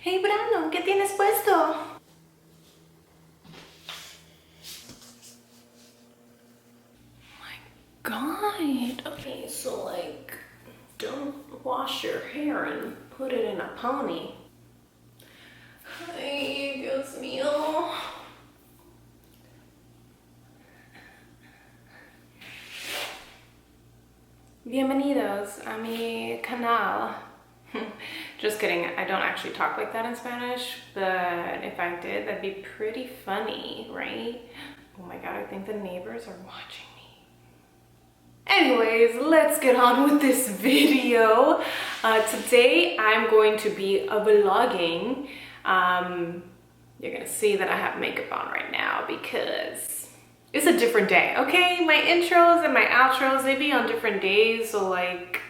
Hey Brandon, ¿qué tienes puesto? My God. Okay, so like, don't wash your hair and put it in a pony. Ay, Dios mío. Bienvenidos a mi canal. Just kidding, I don't actually talk like that in Spanish, but if I did, that'd be pretty funny, right? Oh my God, I think the neighbors are watching me. Anyways, let's get on with this video. Today, I'm going to be vlogging. You're gonna see that I have makeup on right now because it's a different day, okay? My intros and my outros, they be on different days, so like,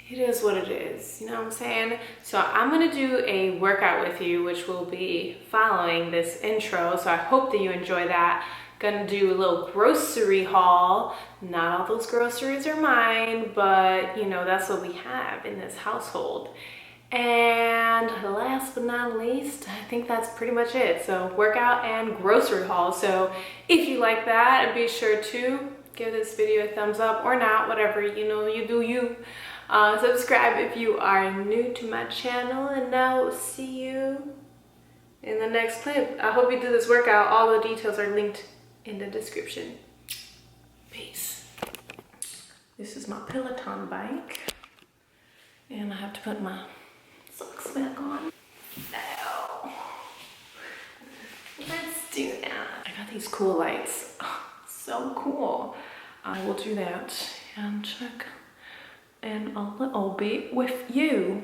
it is what it is, you know what I'm saying? So I'm gonna do a workout with you, which will be following this intro, so I hope that you enjoy that. Gonna do a little grocery haul. Not all those groceries are mine, but you know, that's what we have in this household. And last but not least, I think that's pretty much it. So workout and grocery haul. So if you like that, be sure to give this video a thumbs up or not, whatever, you know, you do you. Subscribe if you are new to my channel, and I will see you in the next clip. I hope you do this workout. All the details are linked in the description. Peace. This is my Peloton bike, and I have to put my socks back on. Now, let's do that. I got these cool lights. Oh, so cool. I will do that and check in a little bit with you.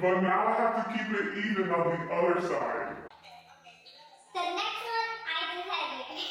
But now I have to keep it even on the other side. The next one, I do heavy.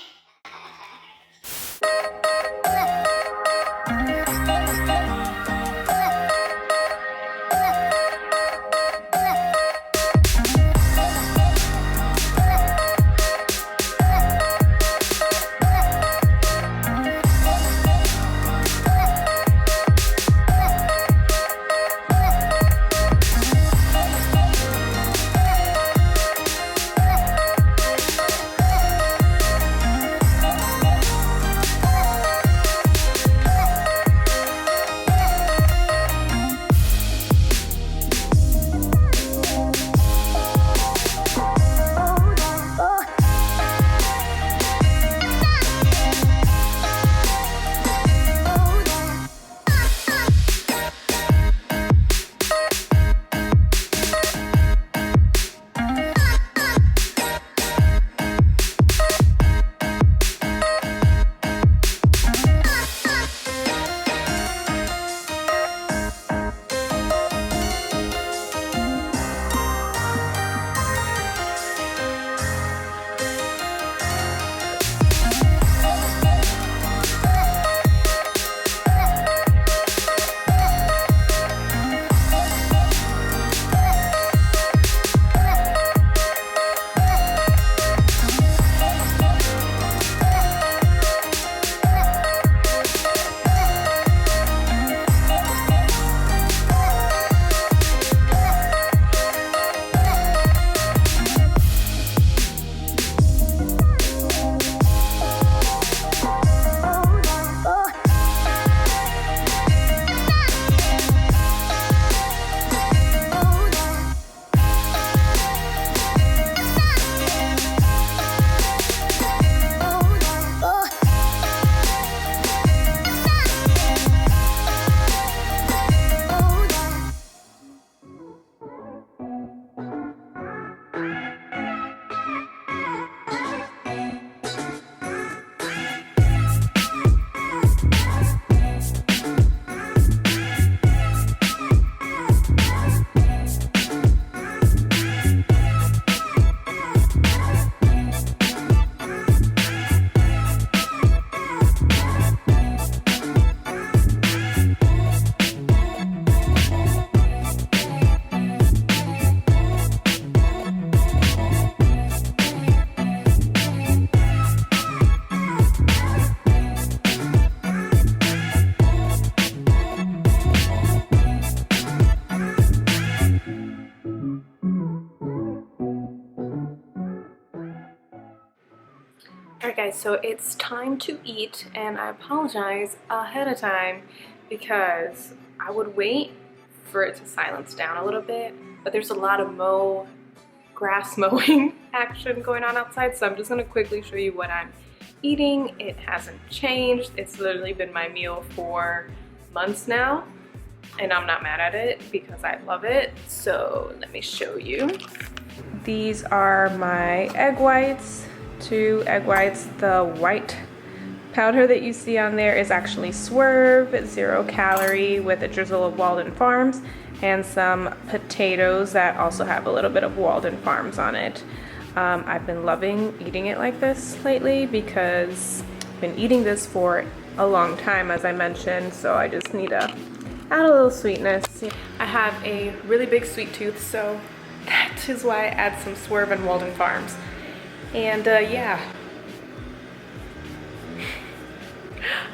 Alright guys, so it's time to eat, and I apologize ahead of time because I would wait for it to silence down a little bit, but there's a lot of grass mowing action going on outside, so I'm just going to quickly show you what I'm eating. It hasn't changed. It's literally been my meal for months now, and I'm not mad at it because I love it. So let me show you. These are my egg whites. 2 egg whites. The white powder that you see on there is actually Swerve, 0 calorie, with a drizzle of Walden Farms, and some potatoes that also have a little bit of Walden Farms on it. I've been loving eating it like this lately because I've been eating this for a long time, as I mentioned, so I just need to add a little sweetness. I have a really big sweet tooth, so that is why I add some Swerve and Walden Farms. And yeah,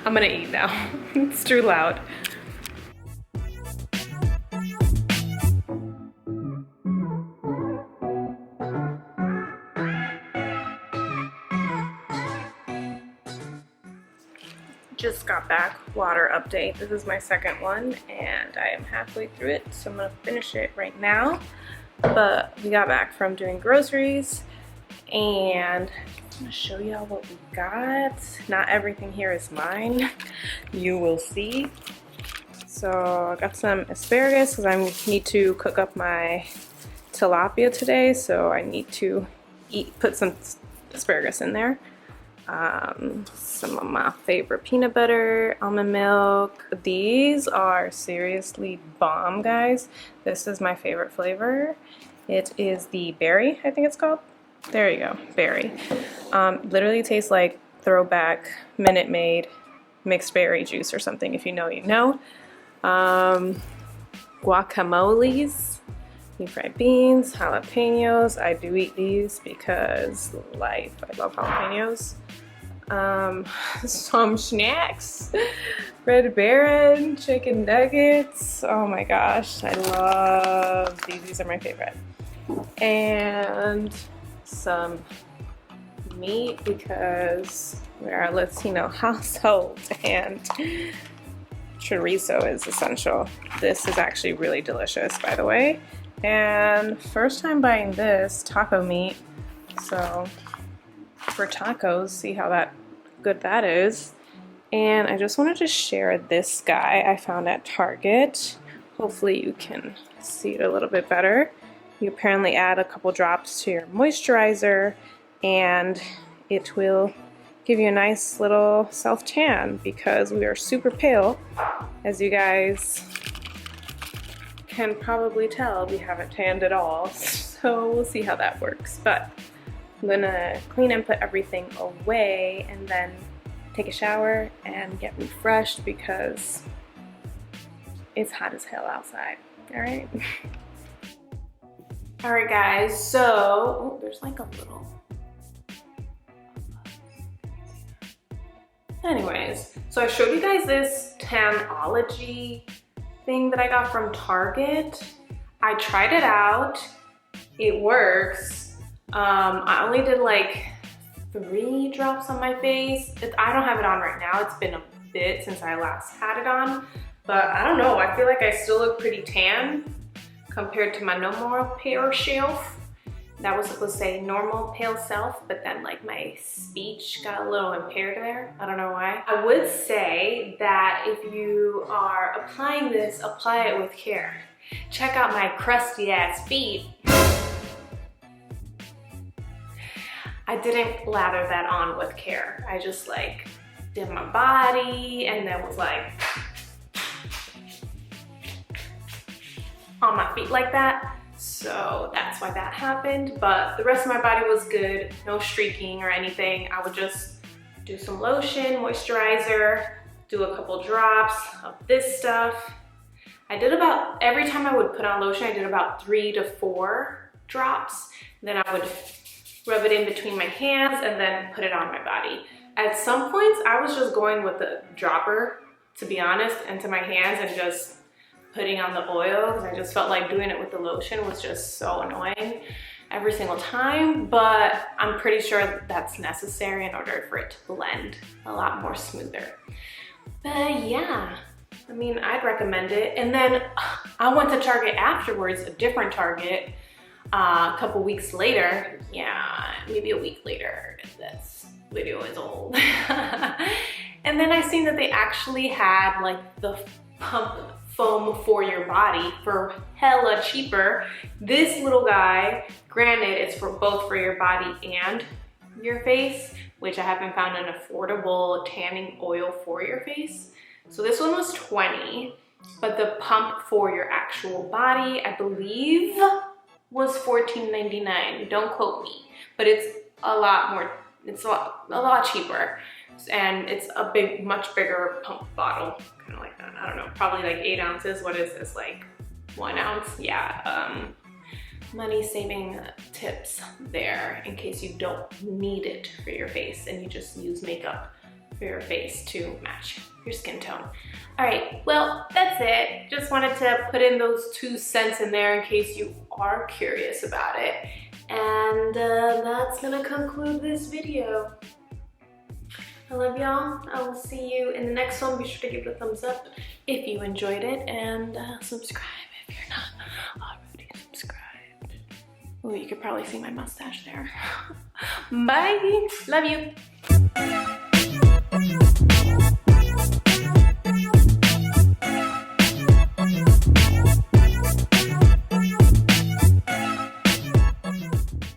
I'm gonna eat now. It's too loud. Just got back, water update. This is my second one and I am halfway through it, so I'm gonna finish it right now. But we got back from doing groceries, and I'm gonna show y'all what we got. Not everything here is mine, you will see. So I got some asparagus because I need to cook up my tilapia today, so I need to put some asparagus in there. some of my favorite peanut butter, almond milk. These are seriously bomb, guys. This is my favorite flavor. It is the berry, I think it's called. There you go, berry. Literally tastes like throwback Minute Maid mixed berry juice or something. If you know, you know. Guacamoles, deep fried beans, jalapenos. I do eat these because life. I love jalapenos. Some snacks, Red Baron, chicken nuggets. Oh my gosh, I love these. These are my favorite. And some meat because we're a Latino household and chorizo is essential. This is actually really delicious, by the way. And first time buying this taco meat, so for tacos, see how good that is. And I just wanted to share this guy I found at Target. Hopefully you can see it a little bit better. You apparently add a couple drops to your moisturizer and it will give you a nice little self-tan because we are super pale. As you guys can probably tell, we haven't tanned at all. So we'll see how that works. But I'm gonna clean and put everything away and then take a shower and get refreshed because it's hot as hell outside. All right. All right, guys. So there's like a little. Anyways, so I showed you guys this Tanology thing that I got from Target. I tried it out. It works. I only did like 3 drops on my face. I don't have it on right now. It's been a bit since I last had it on, but I don't know. I feel like I still look pretty tan compared to my normal pale self. That was supposed to say normal pale self, but then like my speech got a little impaired there. I don't know why. I would say that if you are applying this, apply it with care. Check out my crusty ass feet. I didn't lather that on with care. I just like did my body and then was like on my feet like that. So that's why that happened. But the rest of my body was good. No streaking or anything. I would just do some lotion, moisturizer, do a couple drops of this stuff. I did about, every time I would put on lotion, I did about 3 to 4 drops. Then I would rub it in between my hands and then put it on my body. At some points, I was just going with the dropper, to be honest, into my hands and just putting on the oil because I just felt like doing it with the lotion was just so annoying every single time, but I'm pretty sure that's necessary in order for it to blend a lot more smoother. But yeah, I mean, I'd recommend it. And then I went to Target afterwards, a different Target, a couple weeks later. Yeah, maybe a week later. This video is old. And then I seen that they actually had like the pump foam for your body for hella cheaper. This little guy, granted, it's for both for your body and your face, which I haven't found an affordable tanning oil for your face. So this one was $20, but the pump for your actual body, I believe, was $14.99. Don't quote me, but it's a lot more, it's a lot cheaper. And it's a much bigger pump bottle, kind of like that. I don't know, probably like 8 ounces. What is this, like 1 ounce? Yeah, money saving tips there in case you don't need it for your face and you just use makeup for your face to match your skin tone. All right, well, that's it. Just wanted to put in those 2 cents in there in case you are curious about it. And that's gonna conclude this video. I love y'all. I will see you in the next one. Be sure to give it a thumbs up if you enjoyed it and subscribe if you're not already subscribed. Oh, you could probably see my mustache there. Bye. Love you.